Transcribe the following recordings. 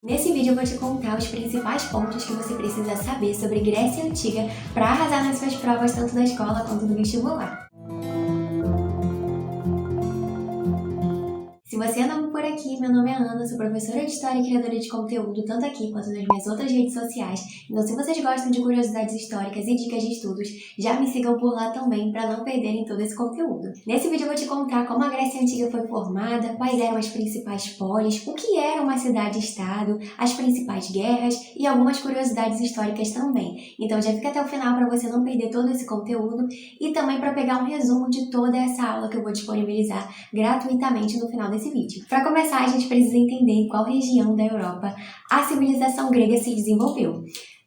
Nesse vídeo eu vou te contar os principais pontos que você precisa saber sobre Grécia Antiga para arrasar nas suas provas tanto da escola quanto do vestibular. Se você é novo por aqui, meu nome é Ana, sou professora de História e criadora de conteúdo tanto aqui quanto nas minhas outras redes sociais. Então se vocês gostam de curiosidades históricas e dicas de estudos, já me sigam por lá também para não perderem todo esse conteúdo. Nesse vídeo eu vou te contar como a Grécia Antiga foi formada, quais eram as principais polis, o que era uma cidade-estado, as principais guerras e algumas curiosidades históricas também. Então já fica até o final para você não perder todo esse conteúdo e também para pegar um resumo de toda essa aula que eu vou disponibilizar gratuitamente no final desse vídeo. Para começar, a gente precisa entender em qual região da Europa a civilização grega se desenvolveu.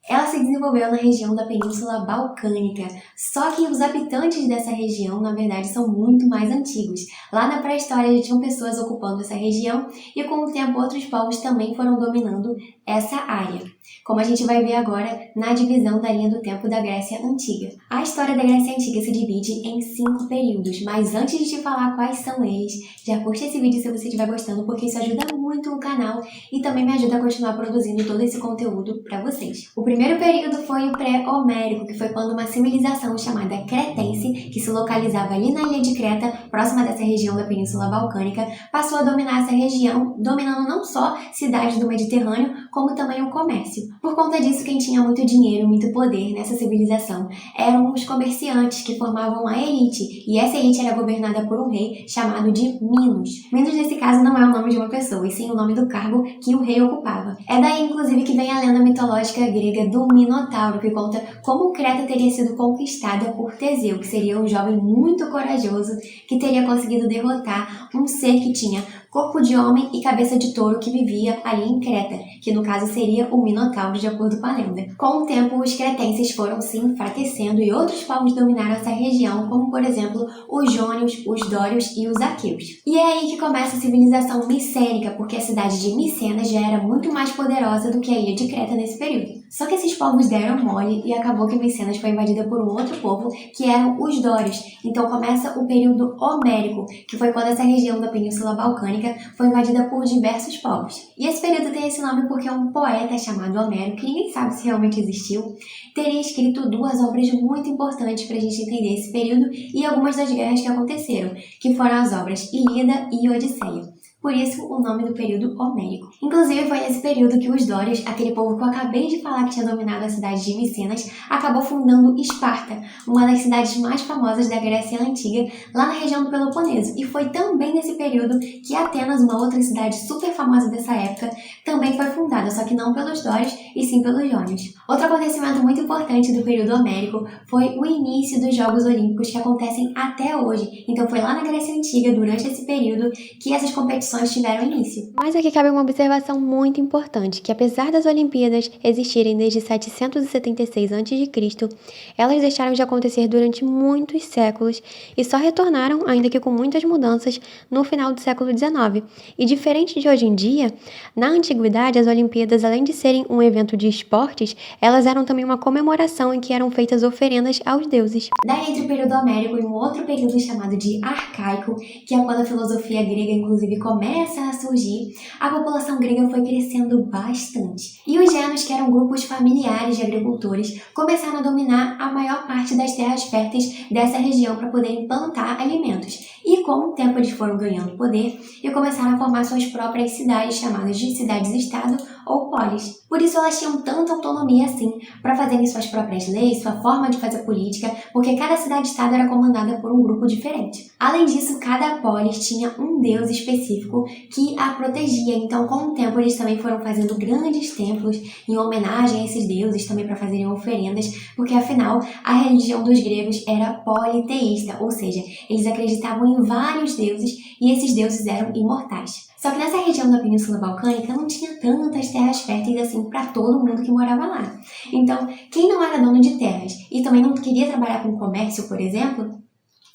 Ela se desenvolveu na região da Península Balcânica, só que os habitantes dessa região, na verdade, são muito mais antigos. Lá na pré-história já tinham pessoas ocupando essa região e com o tempo outros povos também foram dominando essa área, como a gente vai ver agora na divisão da linha do tempo da Grécia Antiga. A história da Grécia Antiga se divide em 5 períodos, mas antes de te falar quais são eles, já curte esse vídeo se você estiver gostando, porque isso ajuda muito o canal e também me ajuda a continuar produzindo todo esse conteúdo para vocês. O primeiro período foi o pré-homérico, que foi quando uma civilização chamada cretense, que se localizava ali na ilha de Creta, próxima dessa região da Península Balcânica, passou a dominar essa região, dominando não só cidades do Mediterrâneo, como também o comércio. Por conta disso, quem tinha muito dinheiro, muito poder nessa civilização eram os comerciantes, que formavam a elite, e essa elite era governada por um rei chamado de Minos. Minos, nesse caso, não é o nome de uma pessoa, e sim o nome do cargo que o rei ocupava. É daí, inclusive, que vem a lenda mitológica grega do Minotauro, que conta como Creta teria sido conquistada por Teseu, que seria um jovem muito corajoso que teria conseguido derrotar um ser que tinha corpo de homem e cabeça de touro que vivia ali em Creta, que no caso seria o Minotauro, de acordo com a lenda. Com o tempo, os cretenses foram se enfraquecendo e outros povos dominaram essa região, como por exemplo os jônios, os dórios e os aqueus. E é aí que começa a civilização micênica, porque a cidade de Micenas já era muito mais poderosa do que a ilha de Creta nesse período. Só que esses povos deram mole e acabou que Micenas foi invadida por um outro povo, que eram os dórios. Então começa o período homérico, que foi quando essa região da Península Balcânica foi invadida por diversos povos. E esse período tem esse nome porque um poeta chamado Homero, que ninguém sabe se realmente existiu, teria escrito 2 obras muito importantes para a gente entender esse período e algumas das guerras que aconteceram, que foram as obras Ilíada e Odisseia. Por isso, o nome do período homérico. Inclusive, foi nesse período que os dórios, aquele povo que eu acabei de falar que tinha dominado a cidade de Micenas, acabou fundando Esparta, uma das cidades mais famosas da Grécia Antiga, lá na região do Peloponeso. E foi também nesse período que Atenas, uma outra cidade super famosa dessa época, também foi fundada, só que não pelos dórios, e sim pelos jônios. Outro acontecimento muito importante do período homérico foi o início dos Jogos Olímpicos, que acontecem até hoje. Então foi lá na Grécia Antiga, durante esse período, que essas competições tiveram início. Mas aqui cabe uma observação muito importante, que apesar das Olimpíadas existirem desde 776 a.C., elas deixaram de acontecer durante muitos séculos e só retornaram, ainda que com muitas mudanças, no final do século XIX. E diferente de hoje em dia, na antiguidade as Olimpíadas, além de serem um evento de esportes, elas eram também uma comemoração em que eram feitas oferendas aos deuses. Daí entre o período homérico e um outro período chamado de arcaico, que é quando a filosofia grega inclusive começa a surgir, a população grega foi crescendo bastante. E os gênios, que eram grupos familiares de agricultores, começaram a dominar a maior parte das terras férteis dessa região para poderem plantar alimentos. E com o tempo eles foram ganhando poder e começaram a formar suas próprias cidades, chamadas de cidades-estado ou polis. Por isso elas tinham tanta autonomia assim para fazerem suas próprias leis, sua forma de fazer política, porque cada cidade-estado era comandada por um grupo diferente. Além disso, cada polis tinha um deus específico que a protegia, então com o tempo eles também foram fazendo grandes templos em homenagem a esses deuses, também para fazerem oferendas, porque afinal a religião dos gregos era politeísta, ou seja, eles acreditavam em vários deuses e esses deuses eram imortais. Só que nessa região da Península Balcânica não tinha tantas terras férteis assim para todo mundo que morava lá. Então, quem não era dono de terras e também não queria trabalhar com comércio, por exemplo,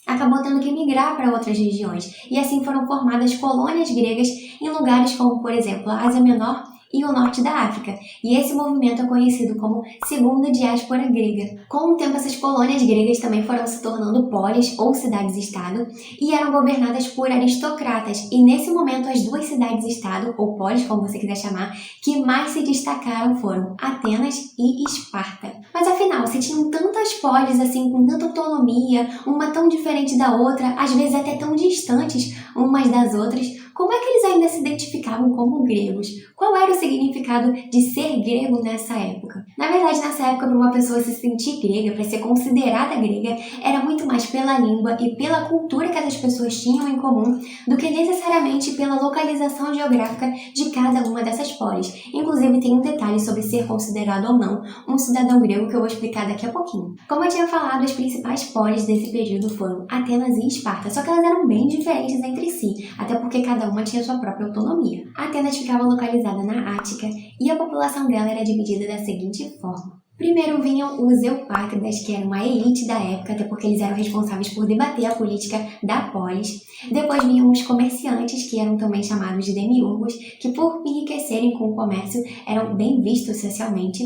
acabou tendo que migrar para outras regiões. E assim foram formadas colônias gregas em lugares como, por exemplo, a Ásia Menor e o norte da África, e esse movimento é conhecido como Segunda Diáspora Grega. Com o tempo, essas colônias gregas também foram se tornando polis ou cidades-estado e eram governadas por aristocratas, e nesse momento as duas cidades-estado, ou polis, como você quiser chamar, que mais se destacaram foram Atenas e Esparta. Mas afinal, se tinham tantas polis assim, com tanta autonomia, uma tão diferente da outra, às vezes até tão distantes umas das outras, como é que eles ainda se identificavam como gregos? Qual era o significado de ser grego nessa época? Na verdade, nessa época, para uma pessoa se sentir grega, para ser considerada grega, era muito mais pela língua e pela cultura que essas pessoas tinham em comum do que necessariamente pela localização geográfica de cada uma dessas polis. Inclusive, tem um detalhe sobre ser considerado ou não um cidadão grego que eu vou explicar daqui a pouquinho. Como eu tinha falado, as principais polis desse período foram Atenas e Esparta, só que elas eram bem diferentes entre si, até porque cada uma tinha sua própria autonomia. Atenas ficava localizada na Ática e a população dela era dividida da seguinte forma. Primeiro vinham os eupátridas, que eram a elite da época, até porque eles eram responsáveis por debater a política da polis. Depois vinham os comerciantes, que eram também chamados de demiurgos, que por enriquecerem com o comércio eram bem vistos socialmente.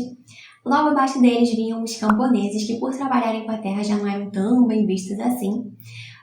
Logo abaixo deles vinham os camponeses, que por trabalharem com a terra já não eram tão bem vistos assim.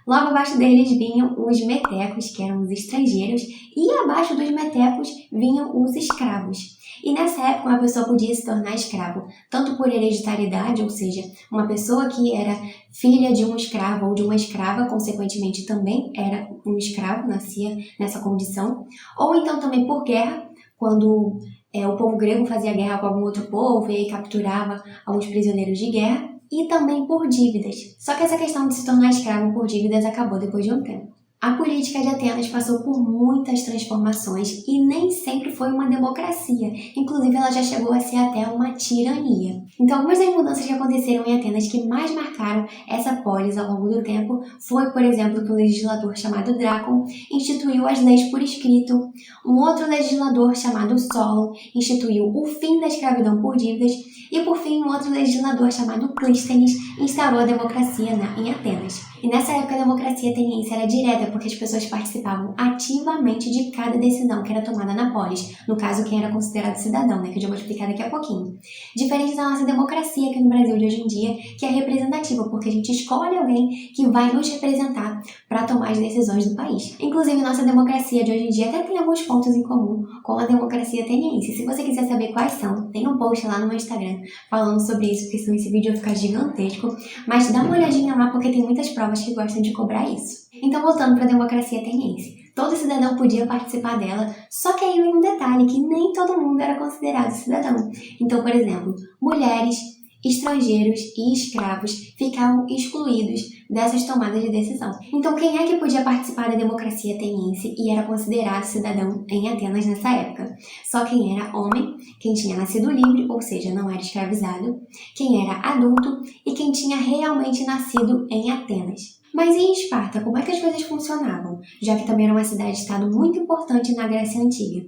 Logo abaixo deles vinham os metecos, que eram os estrangeiros, e abaixo dos metecos vinham os escravos. E nessa época uma pessoa podia se tornar escravo, tanto por hereditariedade, ou seja, uma pessoa que era filha de um escravo ou de uma escrava, consequentemente também era um escravo, nascia nessa condição, ou então também por guerra, quando o povo grego fazia guerra com algum outro povo e aí capturava alguns prisioneiros de guerra, e também por dívidas. Só que essa questão de se tornar escravo por dívidas acabou depois de um tempo. A política de Atenas passou por muitas transformações e nem sempre foi uma democracia. Inclusive, ela já chegou a ser até uma tirania. Então, algumas das mudanças que aconteceram em Atenas que mais marcaram essa polis ao longo do tempo foi, por exemplo, que um legislador chamado Drácon instituiu as leis por escrito. Um outro legislador chamado Solon instituiu o fim da escravidão por dívidas. E, por fim, um outro legislador chamado Clístenes instaurou a democracia em Atenas. E nessa época a democracia ateniense era direta, porque as pessoas participavam ativamente de cada decisão que era tomada na polis, no caso quem era considerado cidadão, que eu já vou explicar daqui a pouquinho. Diferente da nossa democracia aqui no Brasil de hoje em dia, que é representativa, porque a gente escolhe alguém que vai nos representar para tomar as decisões do país. Inclusive, nossa democracia de hoje em dia até tem alguns pontos em comum com a democracia ateniense. Se você quiser saber quais são, tem um post lá no meu Instagram falando sobre isso, porque senão esse vídeo vai ficar gigantesco, mas dá uma olhadinha lá porque tem muitas provas que gostam de cobrar isso. Então, voltando para a democracia ateniense. Todo cidadão podia participar dela, só que aí vem um detalhe, que nem todo mundo era considerado cidadão. Então, por exemplo, mulheres, estrangeiros e escravos ficavam excluídos dessas tomadas de decisão. Então, quem é que podia participar da democracia ateniense e era considerado cidadão em Atenas nessa época? Só quem era homem, quem tinha nascido livre, ou seja, não era escravizado, quem era adulto e quem tinha realmente nascido em Atenas. Mas em Esparta, como é que as coisas funcionavam? Já que também era uma cidade-estado muito importante na Grécia Antiga.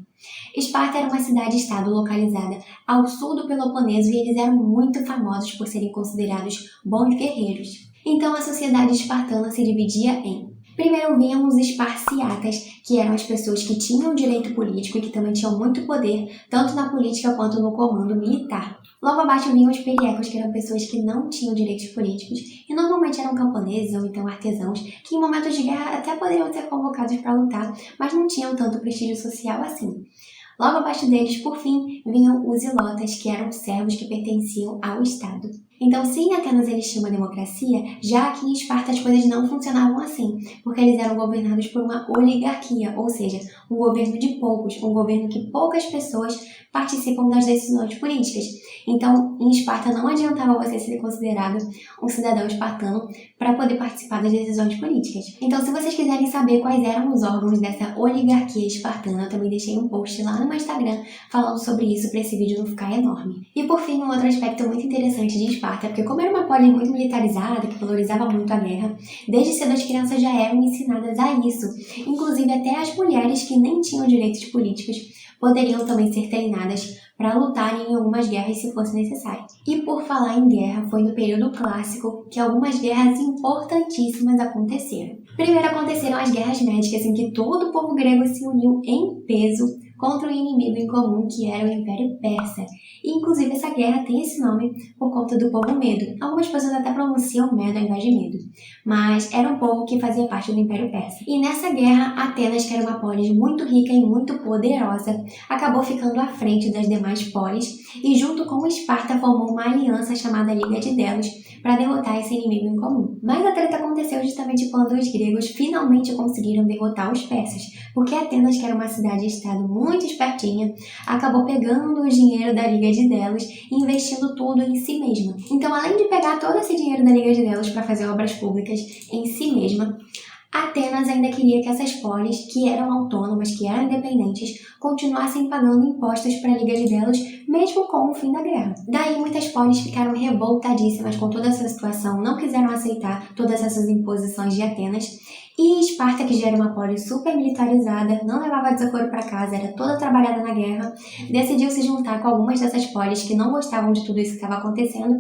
Esparta era uma cidade-estado localizada ao sul do Peloponeso e eles eram muito famosos por serem considerados bons guerreiros. Então a sociedade espartana se dividia em: primeiro vinham os esparciatas, que eram as pessoas que tinham direito político e que também tinham muito poder, tanto na política quanto no comando militar. Logo abaixo vinham os periecos, que eram pessoas que não tinham direitos políticos e normalmente eram camponeses ou então artesãos, que em momentos de guerra até poderiam ser convocados para lutar, mas não tinham tanto prestígio social assim. Logo abaixo deles, por fim, vinham os ilotas, que eram servos que pertenciam ao Estado. Então, se em Atenas eles tinham uma democracia, já aqui em Esparta as coisas não funcionavam assim, porque eles eram governados por uma oligarquia, ou seja, um governo de poucos, um governo que poucas pessoas participam das decisões políticas. Então, em Esparta não adiantava você ser considerado um cidadão espartano para poder participar das decisões políticas. Então, se vocês quiserem saber quais eram os órgãos dessa oligarquia espartana, eu também deixei um post lá no meu Instagram falando sobre isso para esse vídeo não ficar enorme. E por fim, um outro aspecto muito interessante de Esparta, porque como era uma polis muito militarizada, que valorizava muito a guerra, desde cedo as crianças já eram ensinadas a isso. Inclusive até as mulheres que nem tinham direitos políticos poderiam também ser treinadas para lutarem em algumas guerras se fosse necessário. E por falar em guerra, foi no período clássico que algumas guerras importantíssimas aconteceram. Primeiro aconteceram as guerras médicas, em que todo o povo grego se uniu em peso contra um inimigo em comum que era o Império Persa. E, inclusive, essa guerra tem esse nome por conta do povo Medo. Algumas pessoas até pronunciam Medo ao invés de Medo, mas era um povo que fazia parte do Império Persa. E nessa guerra, Atenas, que era uma polis muito rica e muito poderosa, acabou ficando à frente das demais polis e, junto com Esparta, formou uma aliança chamada Liga de Delos para derrotar esse inimigo em comum. Mas a treta aconteceu justamente quando os gregos finalmente conseguiram derrotar os persas, porque Atenas, que era uma cidade-estado muito espertinha, acabou pegando o dinheiro da Liga de Delos e investindo tudo em si mesma. Então, além de pegar todo esse dinheiro da Liga de Delos para fazer obras públicas em si mesma, Atenas ainda queria que essas polis, que eram autônomas, que eram independentes, continuassem pagando impostos para a Liga de Delos, mesmo com o fim da guerra. Daí muitas polis ficaram revoltadíssimas com toda essa situação, não quiseram aceitar todas essas imposições de Atenas, e Esparta, que já era uma polis super militarizada, não levava desaforo para casa, era toda trabalhada na guerra, decidiu se juntar com algumas dessas polis que não gostavam de tudo isso que estava acontecendo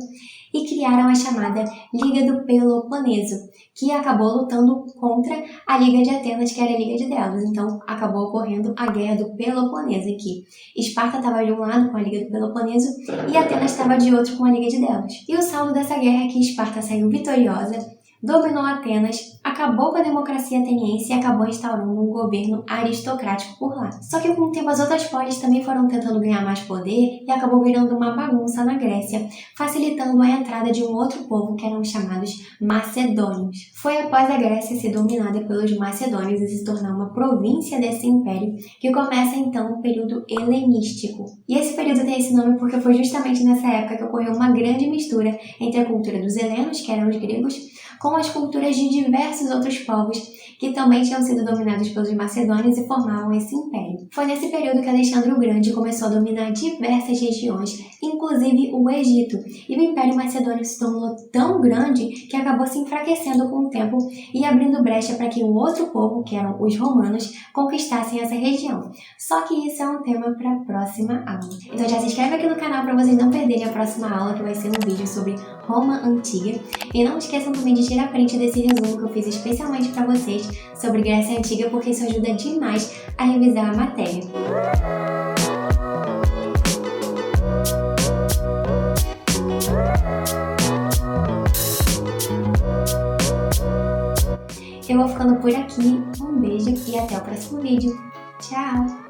e criaram a chamada Liga do Peloponeso, que acabou lutando contra a Liga de Atenas, que era a Liga de Delos. Então, acabou ocorrendo a Guerra do Peloponeso, em que Esparta estava de um lado com a Liga do Peloponeso e Atenas estava de outro com a Liga de Delos. E o saldo dessa guerra é que Esparta saiu vitoriosa, dominou Atenas, acabou com a democracia ateniense e acabou instaurando um governo aristocrático por lá. Só que com o tempo as outras polis também foram tentando ganhar mais poder e acabou virando uma bagunça na Grécia, facilitando a entrada de um outro povo que eram os chamados macedônios. Foi após a Grécia ser dominada pelos macedônios e se tornar uma província desse império que começa então o período helenístico. E esse período tem esse nome porque foi justamente nessa época que ocorreu uma grande mistura entre a cultura dos helenos, que eram os gregos, com as culturas de diversos outros povos que também tinham sido dominados pelos macedônios e formavam esse império. Foi nesse período que Alexandre o Grande começou a dominar diversas regiões, inclusive o Egito, e o Império Macedônio se tornou tão grande que acabou se enfraquecendo com o tempo e abrindo brecha para que um outro povo, que eram os romanos, conquistassem essa região. Só que isso é um tema para a próxima aula. Então já se inscreve aqui no canal para vocês não perderem a próxima aula, que vai ser um vídeo sobre Roma Antiga. E não esqueçam também de tirar print desse resumo que eu fiz especialmente para vocês sobre Grécia Antiga, porque isso ajuda demais a revisar a matéria. Eu vou ficando por aqui, um beijo e até o próximo vídeo. Tchau!